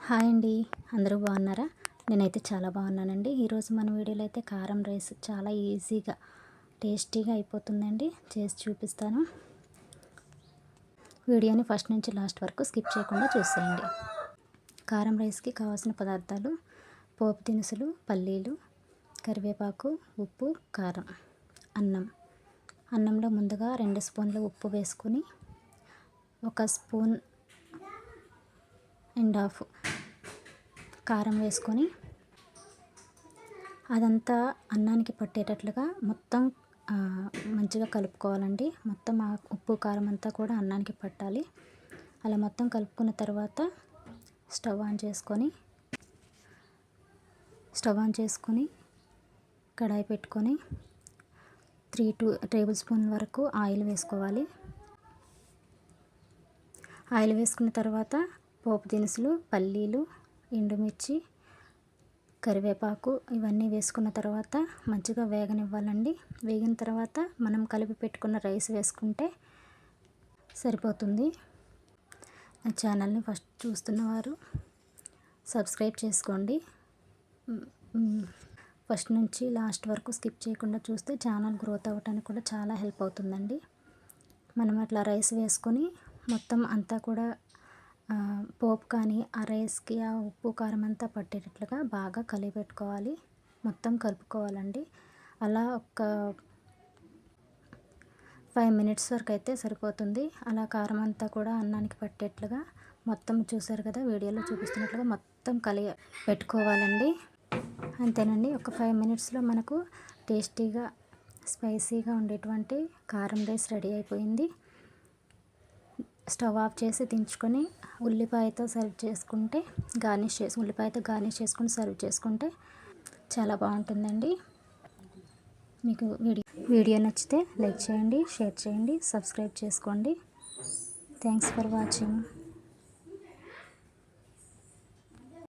Hi అండి. అందరూ బాగున్నారా? నేనైతే చాలా బాగున్నానండి. ఈరోజు మన వీడియోలో అయితే కారం రైస్ చాలా ఈజీగా టేస్టీగా అయిపోతుందండి. చేసి చూపిస్తాను. వీడియోని ఫస్ట్ నుంచి లాస్ట్ వరకు స్కిప్ చేయకుండా చూసేయండి. కారం రైస్కి కావాల్సిన పదార్థాలు: పోపు దినుసులు, పల్లీలు, కరివేపాకు, ఉప్పు, కారం, అన్నంలో ముందుగా 2 స్పూన్ల ఉప్పు వేసుకొని 1 స్పూన్ అండ్ హాఫ్ కారం వేసుకొని అదంతా అన్నానికి పట్టేటట్లుగా మొత్తం మంచిగా కలుపుకోవాలండి. మొత్తం ఆ ఉప్పు కారం అంతా కూడా అన్నానికి పట్టాలి. అలా మొత్తం కలుపుకున్న తర్వాత స్టవ్ ఆన్ చేసుకొని కడాయి పెట్టుకొని 3 టేబుల్ స్పూన్ వరకు ఆయిల్ వేసుకోవాలి. ఆయిల్ వేసుకున్న తర్వాత పోపు దినుసులు, పల్లీలు, ఎండుమిర్చి, కరివేపాకు ఇవన్నీ వేసుకున్న తర్వాత మంచిగా వేగనివ్వాలండి. వేగిన తర్వాత మనం కలిపి పెట్టుకున్న రైస్ వేసుకుంటే సరిపోతుంది. నా ఛానల్ని ఫస్ట్ చూస్తున్నవారు సబ్స్క్రైబ్ చేసుకోండి. ఫస్ట్ నుంచి లాస్ట్ వరకు స్కిప్ చేయకుండా చూస్తే ఛానల్ గ్రోత్ అవ్వడానికి కూడా చాలా హెల్ప్ అవుతుందండి. మనం అట్లా రైస్ వేసుకొని మొత్తం అంతా కూడా పోపు కానీ ఆ రైస్కి ఆ ఉప్పు కారం అంతా పట్టేటట్లుగా బాగా కలిపెట్టుకోవాలి. మొత్తం కలుపుకోవాలండి. అలా ఒక 5 మినిట్స్ వరకు అయితే సరిపోతుంది. అలా కారం అంతా కూడా అన్నానికి పట్టేట్లుగా మొత్తం చూసారు కదా, వీడియోలో చూపిస్తున్నట్లుగా మొత్తం పెట్టుకోవాలండి. అంతేనండి. ఒక 5 మినిట్స్లో మనకు టేస్టీగా స్పైసీగా ఉండేటువంటి కారం రైస్ రెడీ అయిపోయింది. స్టవ్ ఆఫ్ చేసి దించుకొని ఉల్లిపాయతో గార్నిష్ చేసుకొని సర్వ్ చేసుకుంటే చాలా బాగుంటుందండి. మీకు వీడియో నచ్చితే లైక్ చేయండి, షేర్ చేయండి, సబ్స్క్రైబ్ చేసుకోండి. Thanks for watching.